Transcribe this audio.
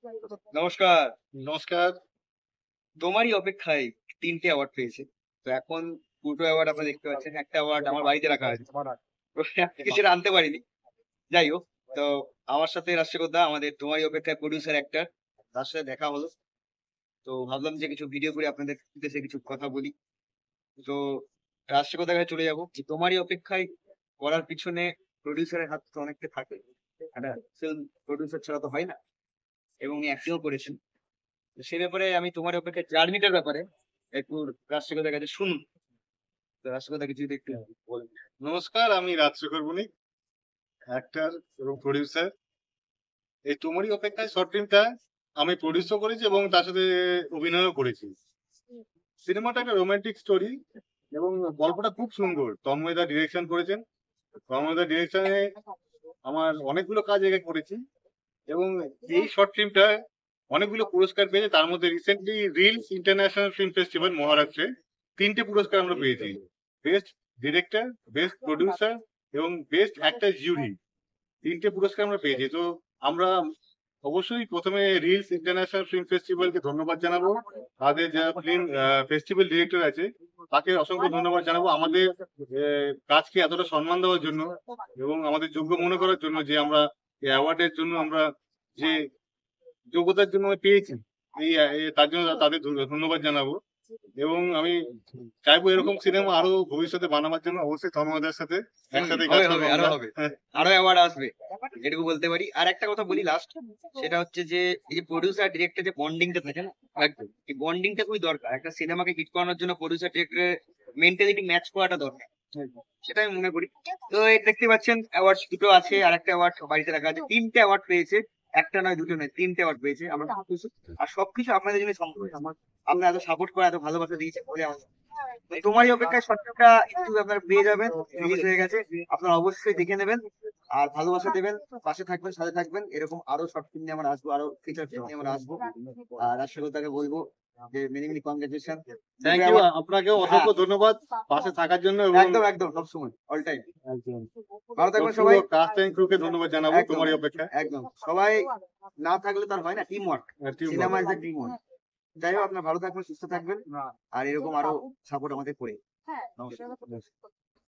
নমস্কার। নমস্কার। তোমারই অপেক্ষায় ৩ টে অ্যাওয়ার্ড পেয়েছে। তো এখন ২ টো অ্যাওয়ার্ড আপনারা দেখতে পাচ্ছেন। একটা অ্যাওয়ার্ড আমার বাড়িতে রাখা আছে। তো আজকে সেটা আনতে পারিনি। যাই হোক, তো আমার সাথে রাজশেখর দা আমাদের তোমারই অপেক্ষায় প্রোডিউসার অ্যাক্টর। তার সাথে দেখা হলো। তো ভাবলাম যে কিছু ভিডিও করে আপনাদের উদ্দেশ্যে কিছু কথা বলি। তো রাজশেখর দার কাছে চলে যাবো। যে তোমারই অপেক্ষায় করার পিছনে প্রোডিউসারের হাত তো অনেকটা থাকে। একটা ফিল্ম প্রোডিউসার ছাড়া তো হয় না। এবং উনি অ্যাক্টিং ও করেছেন। তো সে ব্যাপারে আমি তোমার অপেক্ষায় জার্নিটার ব্যাপারে একটু রাজশেখরের কাছে শুনুন। তো রাজশেখর দা কিছু যদি একটু বলেন। নমস্কার, আমি রাজশেখর বণিক, অ্যাক্টর এবং প্রোডিউসার। এই তোমারই অপেক্ষায় শর্ট ফিল্মটা আমি প্রডিউসও করেছি এবং তার সাথে অভিনয়ও করেছি। সিনেমাটা একটা রোমান্টিক স্টোরি এবং গল্পটা খুব সুন্দর। তন্ময়দা ডিরেকশন করেছেন। তন্ময়দা ডিরেকশনে আমার অনেকগুলো কাজ আগে করেছি এবং এই শর্ট ফিল্মটা অনেকগুলো পুরস্কার পেয়েছে। তার মধ্যে recently reels international film festival মহারাষ্ট্রে 3টে পুরস্কার আমরা পেয়েছি। বেস্ট ডিরেক্টর, বেস্ট প্রডিউসার এবং বেস্ট অ্যাক্টর জুরি, 3টে পুরস্কার আমরা পেয়েছি। তো আমরা অবশ্যই প্রথমে রিলস ইন্টারন্যাশনাল ফিল্ম ফেস্টিভ্যালকে ধন্যবাদ জানাবো। তাদের যারা ফিল্ম ফেস্টিভ্যাল ডিরেক্টর আছে তাকে অসংখ্য ধন্যবাদ জানাবো আমাদের কাজকে এতটা সম্মান দেওয়ার জন্য এবং আমাদের যোগ্য মনে করার জন্য, যে আমরা এই অ্যাওয়ার্ডের জন্য আমরা যে যোগ্যতার জন্য পেয়েছি, তার জন্য তাদের ধন্যবাদ জানাবো। এবং আমি চাইবো এরকম সিনেমা আরো ভবিষ্যতে বানাবার জন্য। অবশ্যই তন্ময়দার সাথে একসাথে কাজ হবে, করবো হবে, আরো আমরা। হবে। আরো অ্যাওয়ার্ড আসবে। এটুকু বলতে পারি। আর একটা কথা বলি লাস্ট। সেটা হচ্ছে যে এই যে প্রোডিউসার ডিরেক্টর যে বন্ডিংটা থাকে না? একদম। এই বন্ডিংটা খুবই দরকার। একটা সিনেমাকে হিট করানোর জন্য প্রোডিউসার ডিরেক্টরের মেন্টালিটি ম্যাচ করাটা দরকার। সেটা আমি মনে করি। তো এই দেখতে পাচ্ছেন অ্যাওয়ার্ড দুটো আছে, আর একটা অ্যাওয়ার্ড বাড়িতে রাখা আছে। ৩টে অ্যাওয়ার্ড পেয়েছে। একটা নয়, দুটো নয়, ৩টে অ্যাওয়ার্ড পেয়েছে। আমরা খুব খুশি। আর সবকিছু আপনাদের জন্য সম্ভব। আপনারা এত সাপোর্ট করে এত ভালোবাসা দিয়েছে বলে আমাদের। তো তোমারই অপেক্ষায় সবটা ইউটিউবে আপনারা পেয়ে যাবেন। রিলিজ হয়ে গেছে। আপনারা অবশ্যই দেখে নেবেন। আর ভালোবাসা দেবেন, পাশে থাকবেন, সাথে থাকবেন। এরকম আরো শর্ট ফিল্ম নিয়ে আমরা আসবো, আরো ফিচার ফিল্ম নিয়ে আমরা আসবো। আর রাজশেখর বলবো যে many many congratulation. Thank you, আপনাকেও অসংখ্য ধন্যবাদ পাশে থাকার জন্য এবং একদম, একদম, সবসময় অল টাইম। একদম ভালো থাকবেন পুরো সবাই। কাস্ট এন্ড ক্রুকে ধন্যবাদ জানাবো একদম, তোমারই অপেক্ষায়। একদম। সবাই না থাকলে তার হয় না team work. Team cinema is a team work. যাই হোক, আপনার ভালো থাকবেন, সুস্থ থাকবেন। আর এরকম আরো সাপোর্ট আমাদের করে। নমস্কার।